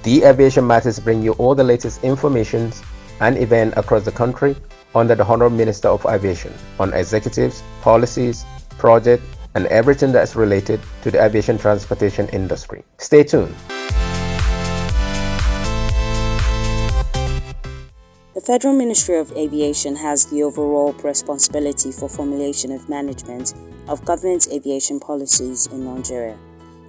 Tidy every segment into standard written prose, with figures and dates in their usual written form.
The Aviation Matters bring you all the latest information and events across the country under the Honorable Minister of Aviation on executives, policies, projects, and everything that's related to the aviation transportation industry. Stay tuned. The Federal Ministry of Aviation has the overall responsibility for formulation of management of government aviation policies in Nigeria.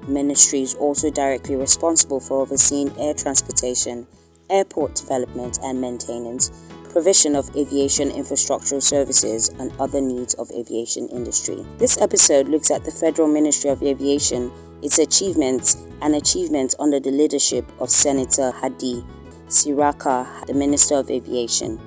The ministry is also directly responsible for overseeing air transportation, airport development and maintenance, provision of aviation infrastructural services and other needs of aviation industry. This episode looks at the Federal Ministry of Aviation, its achievements and achievements under the leadership of Senator Hadi Sirika, the Minister of Aviation.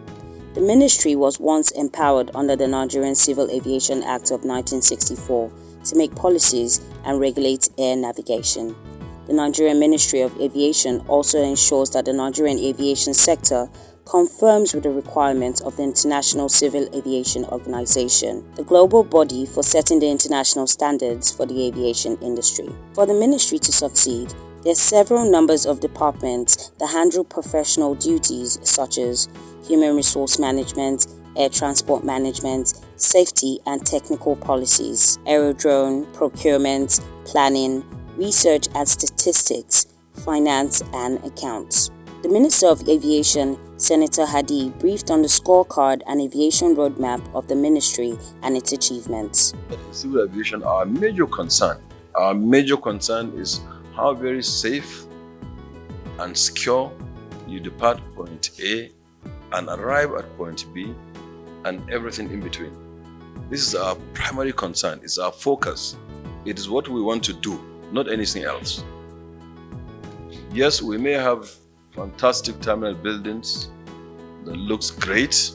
The ministry was once empowered under the Nigerian Civil Aviation Act of 1964 to make policies and regulate air navigation. The Nigerian Ministry of Aviation also ensures that the Nigerian aviation sector conforms with the requirements of the International Civil Aviation Organization, the global body for setting the international standards for the aviation industry. For the ministry to succeed, there are several numbers of departments that handle professional duties such as human resource management, air transport management, safety and technical policies, aerodrome, procurement, planning, research and statistics, finance and accounts. The Minister of Aviation, Senator Hadi, briefed on the scorecard and aviation roadmap of the ministry and its achievements. In civil aviation, our major concern is how very safe and secure you depart point A and arrive at point B and everything in between. This is our primary concern, it's our focus. It is what we want to do, not anything else. Yes, we may have fantastic terminal buildings that looks great,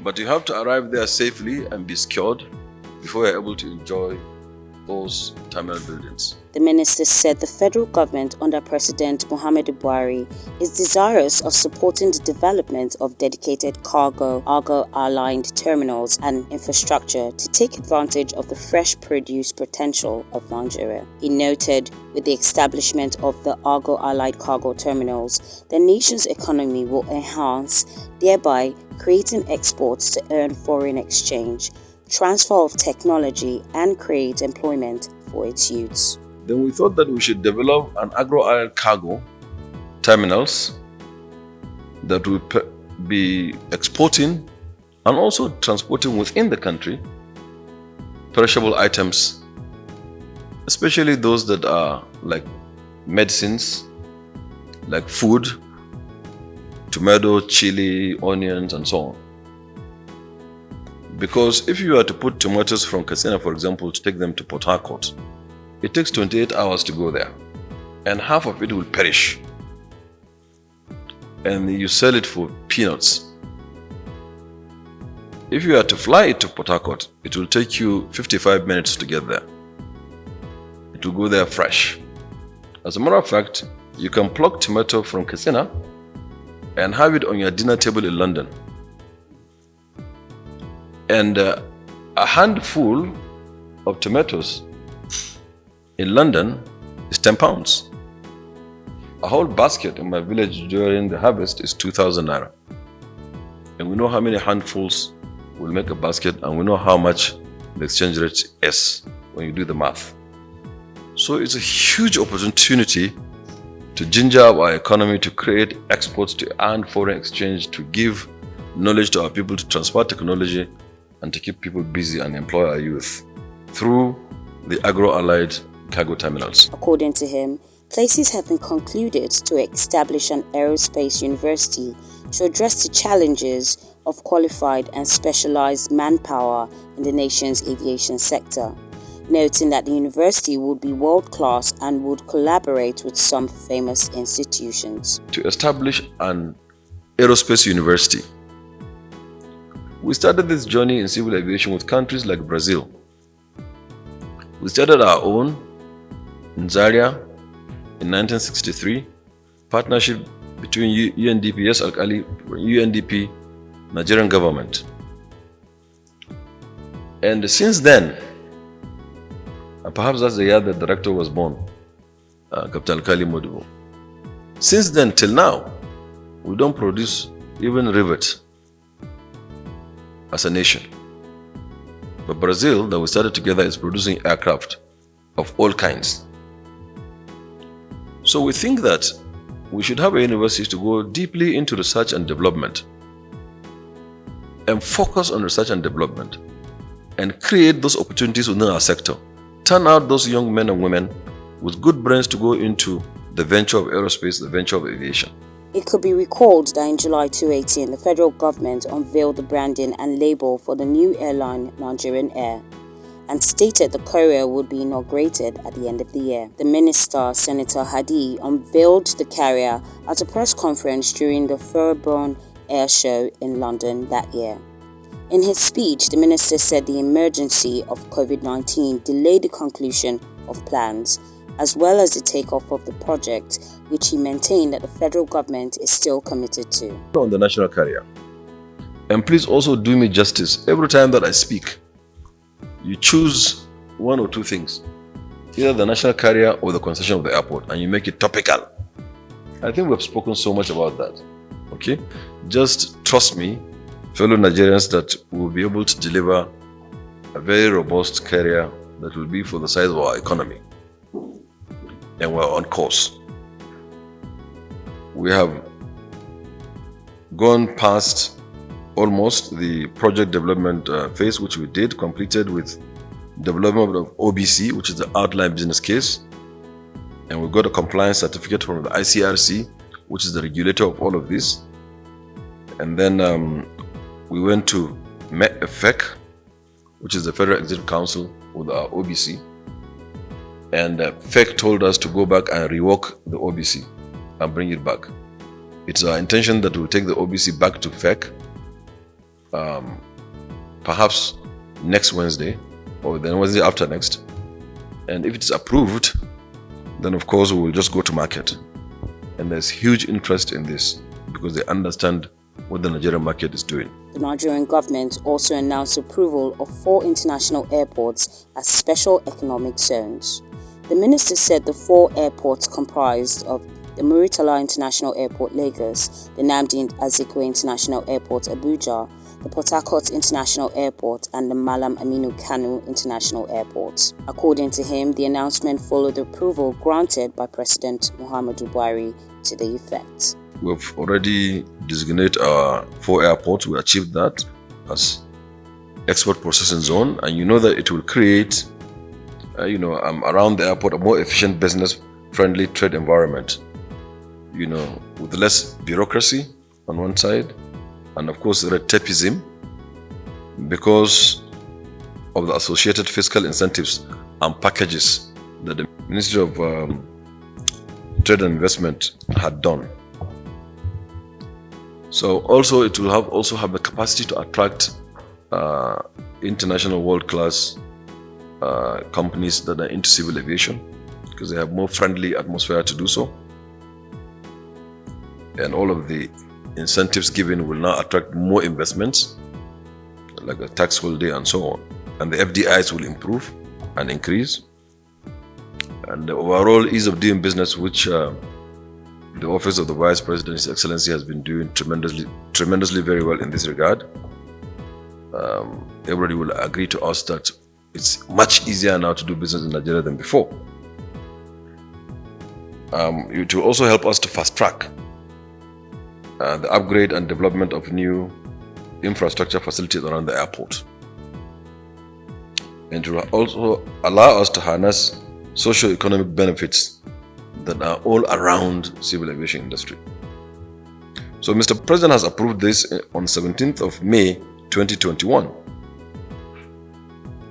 but you have to arrive there safely and be secured before you're able to enjoy those terminal buildings. The minister said the federal government under President Muhammadu Buhari is desirous of supporting the development of dedicated cargo-aligned terminals and infrastructure to take advantage of the fresh produce potential of Nigeria. He noted with the establishment of the allied cargo terminals, the nation's economy will enhance, thereby creating exports to earn foreign exchange, transfer of technology and create employment for its youths. Then we thought that we should develop an agro-allied cargo terminals that will be exporting and also transporting within the country perishable items, especially those that are like medicines, like food, tomato, chili, onions and so on. Because if you are to put tomatoes from Katsina, for example, to take them to Port Harcourt, it takes 28 hours to go there, and half of it will perish. And you sell it for peanuts. If you are to fly it to Port Harcourt, it will take you 55 minutes to get there. It will go there fresh. As a matter of fact, you can pluck tomato from Katsina and have it on your dinner table in London. And a handful of tomatoes in London is 10 pounds. A whole basket in my village during the harvest is 2,000 naira. And we know how many handfuls will make a basket, and we know how much the exchange rate is when you do the math. So it's a huge opportunity to ginger up our economy, to create exports, to earn foreign exchange, to give knowledge to our people, to transfer technology, and to keep people busy and employ our youth through the agro-allied cargo terminals. According to him, places have been concluded to establish an aerospace university to address the challenges of qualified and specialized manpower in the nation's aviation sector, noting that the university would be world-class and would collaborate with some famous institutions. To establish an aerospace university. We started this journey in civil aviation with countries like Brazil. We started our own in Zaria in 1963, partnership between UNDP, yes, Al-Kali, UNDP, Nigerian government. And since then, and perhaps that's the year the director was born, Captain Al-Kali Modibo. Since then till now, we don't produce even rivets as a nation. But Brazil, that we started together, is producing aircraft of all kinds. So we think that we should have a university to go deeply into research and development and focus on research and development and create those opportunities within our sector. Turn out those young men and women with good brains to go into the venture of aerospace, the venture of aviation. It could be recalled that in July 2018, the federal government unveiled the branding and label for the new airline Nigerian Air and stated the courier would be inaugurated at the end of the year. The minister, Senator Hadi, unveiled the carrier at a press conference during the Thoroughbrun Air Show in London that year. In his speech, the minister said the emergency of COVID-19 delayed the conclusion of plans, as well as the takeoff of the project, which he maintained that the federal government is still committed to. On the national carrier. And please also do me justice. Every time that I speak, you choose one or two things, either the national carrier or the concession of the airport, and you make it topical. I think we've spoken so much about that. Okay? Just trust me, fellow Nigerians, that we'll be able to deliver a very robust carrier that will be for the size of our economy. And we're on course. We have gone past almost the project development phase, which we did, completed with development of OBC, which is the outline business case. And we got a compliance certificate from the ICRC, which is the regulator of all of this. And then we went to FEC, which is the Federal Executive Council, with our OBC. And FEC told us to go back and rework the OBC and bring it back. It's our intention that we'll take the OBC back to FEC perhaps next Wednesday or then Wednesday after next. And if it's approved, then of course we will just go to market. And there's huge interest in this because they understand what the Nigerian market is doing. The Nigerian government also announced approval of 4 international airports as special economic zones. The minister said the 4 airports comprised of the Muritala International Airport, Lagos, the Nnamdi Azikiwe International Airport, Abuja, the Port Harcourt International Airport, and the Malam Aminu Kano International Airport. According to him, the announcement followed the approval granted by President Muhammadu Buhari to the effect. We've already designated our 4 airports. We achieved that as export processing zone, and you know that it will create around the airport a more efficient, business-friendly trade environment, with less bureaucracy on one side, and of course red tapeism, because of the associated fiscal incentives and packages that the Ministry of Trade and Investment had done. So also it will have the capacity to attract international world-class companies that are into civil aviation, because they have more friendly atmosphere to do so. And all of the incentives given will now attract more investments, like a tax holiday and so on. And the FDIs will improve and increase. And the overall ease of doing business, which the Office of the Vice President, His Excellency, has been doing tremendously very well in this regard. Everybody will agree to us that it's much easier now to do business in Nigeria than before. It will also help us to fast track the upgrade and development of new infrastructure facilities around the airport. And it will also allow us to harness socio-economic benefits that are all around civil aviation industry. So Mr. President has approved this on 17th of May 2021.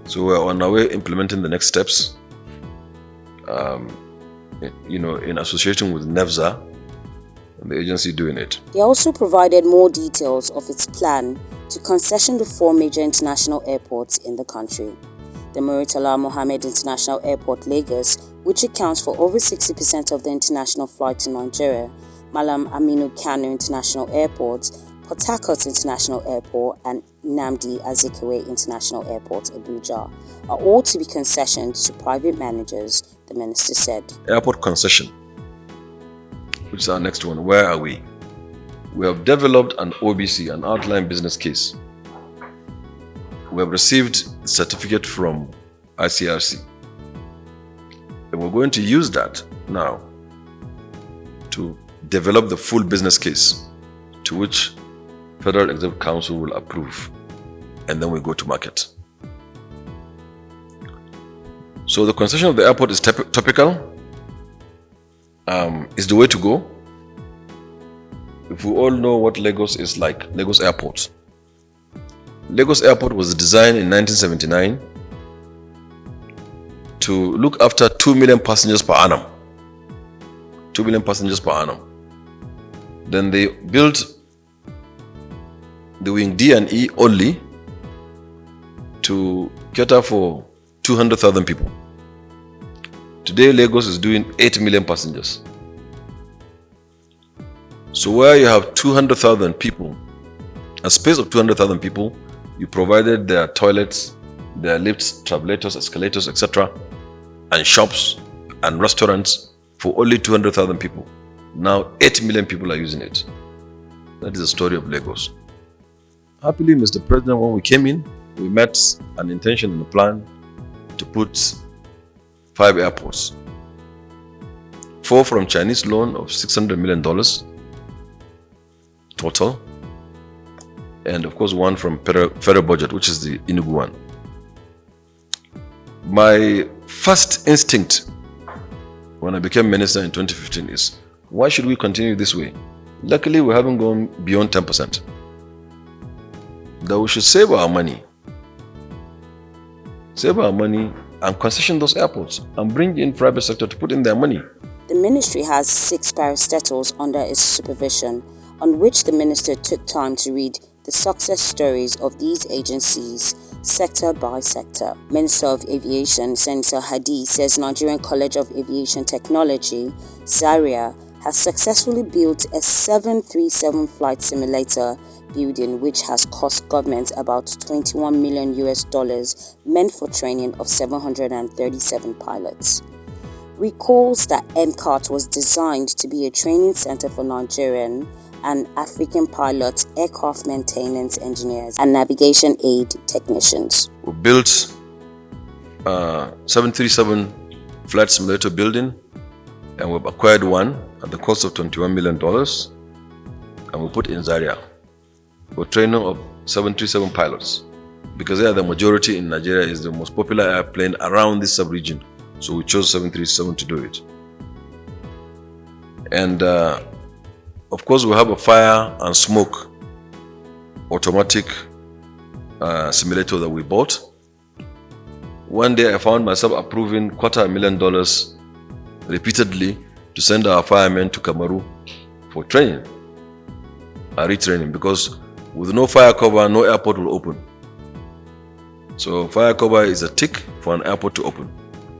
So we're on our way implementing the next steps, in association with NEVSA and the agency doing it. They also provided more details of its plan to concession the 4 major international airports in the country. The Muritala Mohammed International Airport, Lagos, which accounts for over 60% of the international flights in Nigeria, Malam Aminu Kano International Airport, Port Harcourt International Airport, and Nnamdi Azikiwe International Airport, Abuja, are all to be concessioned to private managers, the minister said. Airport concession, which which is our next one. Where are we? We have developed an OBC, an outline business case. We have received the certificate from ICRC. And we're going to use that now to develop the full business case to which Federal Executive Council will approve. And then we go to market. So the concession of the airport is topical. Is the way to go. If we all know what Lagos is like, Lagos Airport. Lagos Airport was designed in 1979 to look after 2 million passengers per annum. 2 million passengers per annum. Then they built the wing D and E only to cater for 200,000 people. Today, Lagos is doing 8 million passengers. So where you have 200,000 people, a space of 200,000 people, you provided their toilets, their lifts, travelators, escalators, etc., and shops and restaurants for only 200,000 people. Now 8 million people are using it. That is the story of Lagos. Happily, Mr. President, when we came in, we met an intention and a plan to put 5 airports. 4 from Chinese loan of $600 million total, and of course 1 from federal budget, which is the Enugu one. My first instinct when I became minister in 2015 is, why should we continue this way? Luckily, we haven't gone beyond 10%. That we should save our money and concession those airports and bring in private sector to put in their money. The ministry has 6 parastatals under its supervision, on which the minister took time to read the success stories of these agencies, sector by sector. Minister of Aviation, Senator Hadi, says Nigerian College of Aviation Technology, Zaria, has successfully built a 737 flight simulator building which has cost government about $21 million meant for training of 737 pilots. Recalls that NCAT was designed to be a training center for Nigerian and African pilots, aircraft maintenance engineers, and navigation aid technicians. We built a 737 flight simulator building, and we've acquired one at the cost of $21 million, and we put in Zaria for training of 737 pilots, because they are the majority in Nigeria, is the most popular airplane around this sub-region. So we chose 737 to do it. And of course, we have a fire and smoke automatic simulator that we bought. One day I found myself approving $250,000 repeatedly to send our firemen to Cameroon for training, retraining, because with no fire cover, no airport will open. So fire cover is a tick for an airport to open.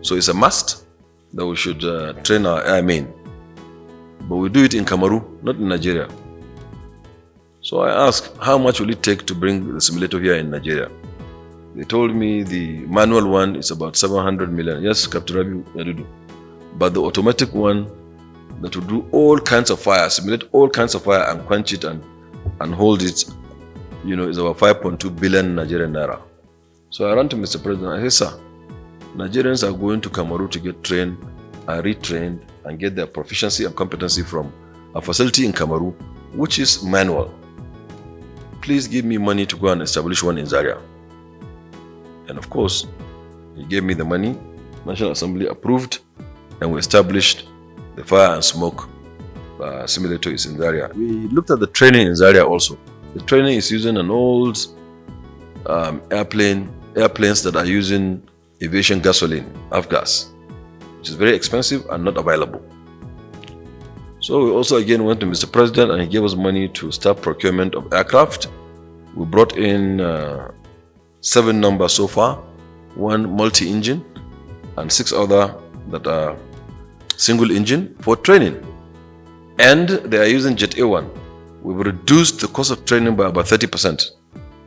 So it's a must that we should train our airmen. But we do it in Cameroon, not in Nigeria. So I asked, how much will it take to bring the simulator here in Nigeria? They told me the manual one is about 700 million. Yes, Captain Rabi Yadudu. But the automatic one that will do all kinds of fire, simulate all kinds of fire and quench it and hold it, is about 5.2 billion Nigerian naira. So I ran to Mr. President. I said, sir, Nigerians are going to Cameroon to get trained and retrained and get their proficiency and competency from a facility in Cameroon, which is manual. Please give me money to go and establish one in Zaria. And of course, he gave me the money, National Assembly approved, and we established the fire and smoke simulator is in Zaria. We looked at the training in Zaria also. The training is using an old airplanes that are using aviation gasoline, Avgas, which is very expensive and not available. So we also again went to Mr. President and he gave us money to start procurement of aircraft. We brought in 7 numbers so far, 1 multi-engine and 6 other that are single engine for training. And they are using Jet A1. We've reduced the cost of training by about 30%.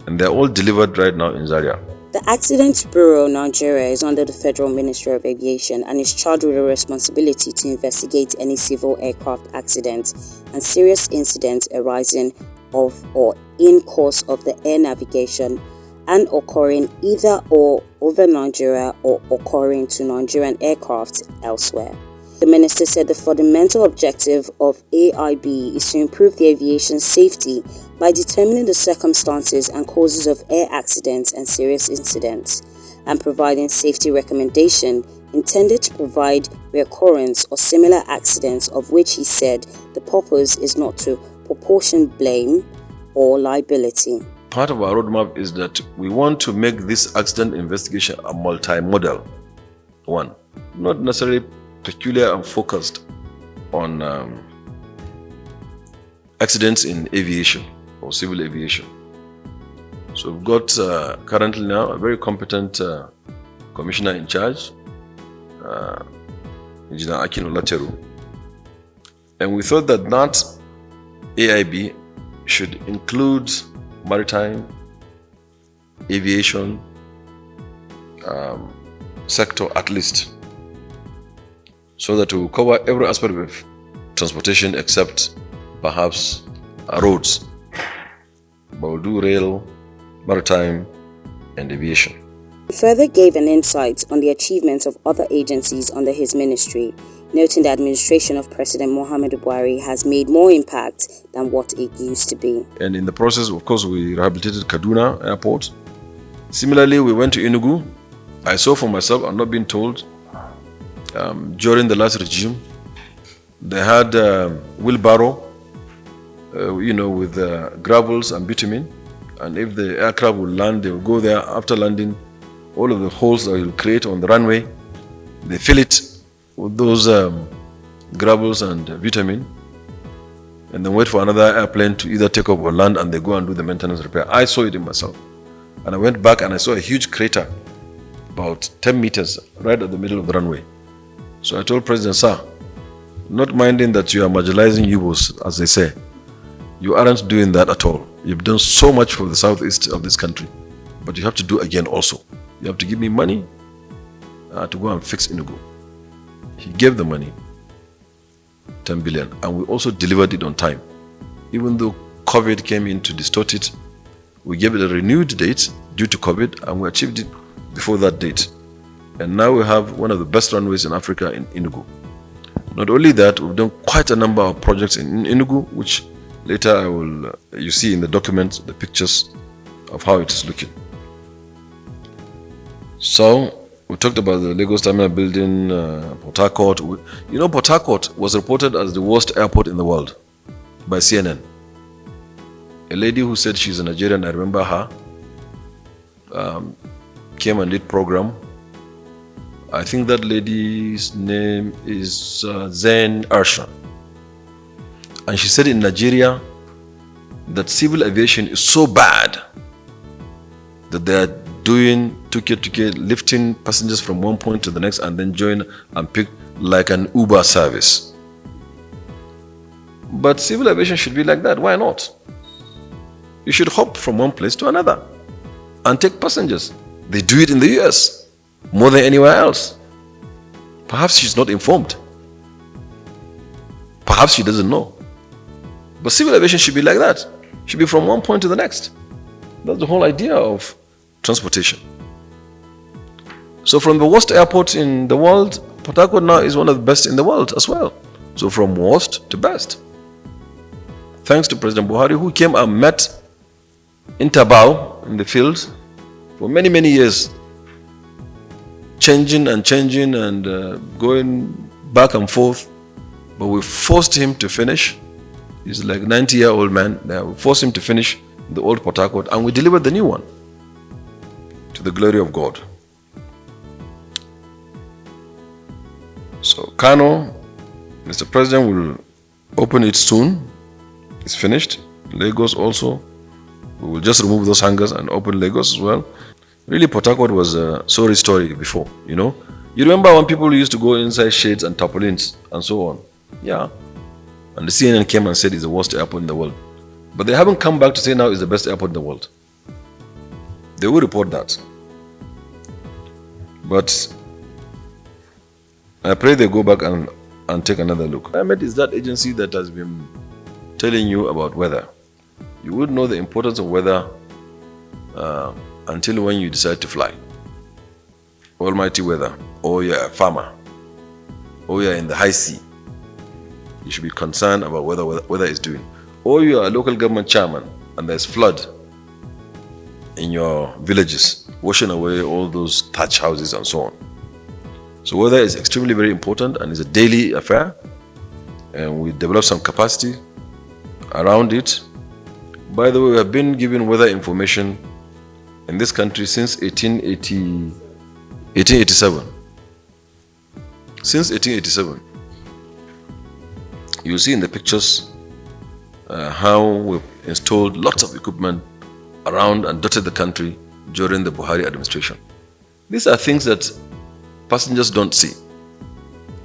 And they're all delivered right now in Zaria. The The Accident Bureau Nigeria is under the Federal Ministry of Aviation and is charged with the responsibility to investigate any civil aircraft accidents and serious incidents arising of or in course of the air navigation and occurring either or over Nigeria or occurring to Nigerian aircraft elsewhere. The minister said the fundamental objective of AIB is to improve the aviation safety by determining the circumstances and causes of air accidents and serious incidents, and providing safety recommendation intended to prevent reoccurrence or similar accidents, of which he said the purpose is not to proportion blame or liability. Part of our roadmap is that we want to make this accident investigation a multimodal one, not necessarily peculiar and focused on accidents in aviation or civil aviation. So we've got currently now a very competent commissioner in charge, Engineer Akin Olateru, and we thought that AIB should include maritime aviation sector at least, so that we will cover every aspect of transportation except perhaps roads. But we'll do rail, maritime, and aviation. He further gave an insight on the achievements of other agencies under his ministry, noting the administration of President Muhammadu Buhari has made more impact than what it used to be. And in the process, of course, we rehabilitated Kaduna Airport. Similarly, we went to Enugu. I saw for myself, I'm not being told, during the last regime, they had wheelbarrow, with gravels and bitumen. And if the aircraft will land, they will go there. After landing, all of the holes that will create on the runway, they fill it with those gravels and bitumen, and then wait for another airplane to either take off or land, and they go and do the maintenance repair. I saw it in myself. And I went back and I saw a huge crater, about 10 meters, right at the middle of the runway. So I told President, sir, not minding that you are marginalizing U-boats, as they say, you aren't doing that at all. You've done so much for the southeast of this country, but you have to do again also. You have to give me money to go and fix Enugu. He gave the money, 10 billion, and we also delivered it on time. Even though COVID came in to distort it, we gave it a renewed date due to COVID, and we achieved it before that date. And now we have one of the best runways in Africa in Enugu. Not only that, we've done quite a number of projects in Enugu, which later you see in the document, the pictures of how it is looking. So, we talked about the Lagos Terminal building, Port Harcourt. Port Harcourt was reported as the worst airport in the world by CNN. A lady who said she's a Nigerian, I remember her, came and did program. I think that lady's name is Zain Arshan. And she said in Nigeria that civil aviation is so bad that they are doing tuke, lifting passengers from one point to the next and then join and pick like an Uber service. But civil aviation should be like that. Why not? You should hop from one place to another and take passengers. They do it in the US more than anywhere else. Perhaps she's not informed. Perhaps she doesn't know. But civil aviation should be like that. Should be from one point to the next. That's the whole idea of transportation. So from the worst airport in the world, Port Harcourt now is one of the best in the world as well. So from worst to best. Thanks to President Buhari, who came and met in Tabao in the fields for many, many years, changing and going back and forth. But we forced him to finish. He's like a 90-year-old man. We forced him to finish the old Port Harcourt, and we delivered the new one to the glory of God. So Kano, Mr. President will open it soon. It's finished. Lagos also. We will just remove those hangars and open Lagos as well. Really, Port Harcourt was a sorry story before, You remember when people used to go inside shades and tarpaulins and so on? Yeah. And the CNN came and said it's the worst airport in the world. But they haven't come back to say now it's the best airport in the world. They will report that. But I pray they go back and take another look. NIMET is that agency that has been telling you about weather. You would know the importance of weather until when you decide to fly. Almighty weather, or you're a farmer, or you're in the high sea. You should be concerned about what weather is doing. Or you're a local government chairman and there's flood in your villages, washing away all those thatch houses and so on. So weather is extremely very important and is a daily affair, and we develop some capacity around it. By the way, we have been giving weather information in this country since 1887. Since 1887. You see in the pictures how we've installed lots of equipment around and dotted the country during the Buhari administration. These are things that passengers don't see.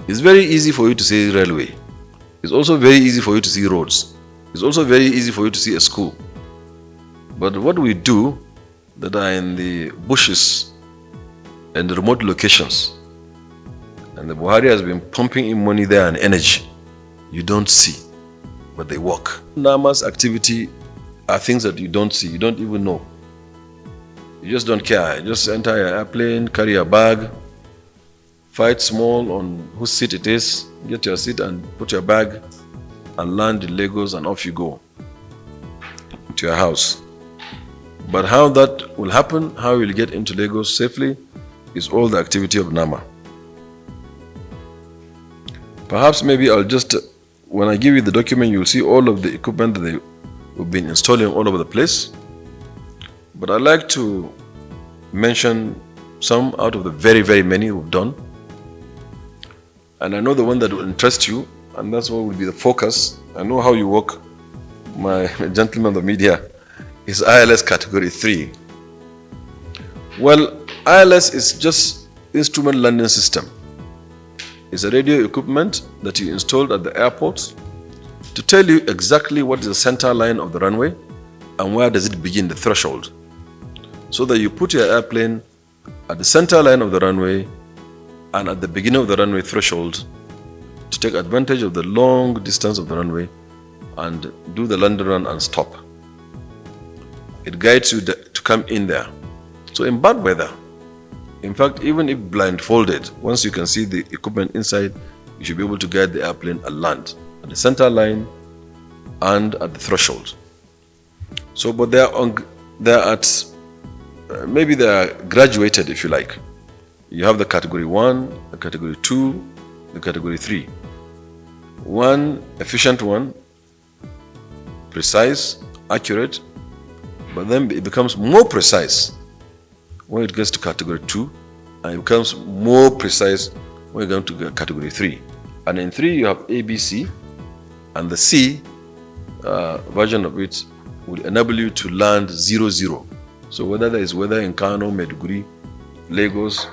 It's very easy for you to see railway. It's also very easy for you to see roads. It's also very easy for you to see a school. But what we do that are in the bushes and the remote locations, and the Buhari has been pumping in money there and energy, you don't see, but they work. NAMA's activity are things that you don't see, you don't even know. You just don't care. You just enter your airplane, carry a bag, fight small on whose seat it is, get your seat and put your bag and land in Lagos, and off you go to your house. But how that will happen, how you'll get into Lagos safely, is all the activity of NAMA. Perhaps maybe I'll just, when I give you the document, you'll see all of the equipment that we've been installing all over the place. But I'd like to mention some out of the very, very many we've done. And I know the one that will interest you, and that's what will be the focus. I know how you work, my gentleman of the media, is ILS category 3. Well, ILS is just instrument landing system. It's a radio equipment that you installed at the airport to tell you exactly what is the center line of the runway and where does it begin, the threshold. So that you put your airplane at the center line of the runway and at the beginning of the runway threshold to take advantage of the long distance of the runway and do the landing run and stop. It guides you to come in there. So in bad weather, in fact, even if blindfolded, once you can see the equipment inside, you should be able to guide the airplane and land at the center line and at the threshold. So, but maybe they are graduated, if you like. You have the category 1, the category 2, the category 3. One, efficient one, precise, accurate, but then it becomes more precise when it gets to category 2, and it becomes more precise when you go to category 3. And in 3 you have ABC, and the C version of it will enable you to land 0-0. So whether there is weather in Kano, Maiduguri, Lagos,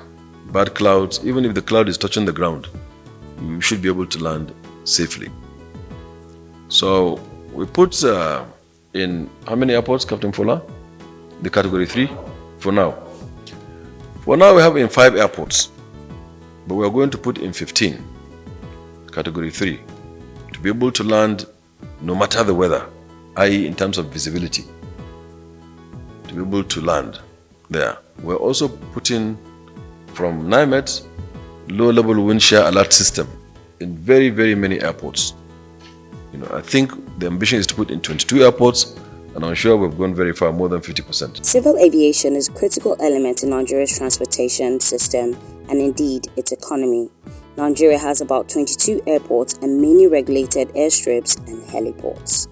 bad clouds, even if the cloud is touching the ground, you should be able to land safely. So we put in how many airports, Captain Fola? The category 3 for now. For now we have in 5 airports, but we are going to put in 15, category 3, to be able to land no matter the weather, i.e. in terms of visibility, to be able to land there. We're also putting from NIMET low-level wind shear alert system in very, very many airports. I think the ambition is to put in 22 airports, and I'm sure we've gone very far, more than 50%. Civil aviation is a critical element in Nigeria's transportation system and indeed its economy. Nigeria has about 22 airports and many regulated airstrips and heliports.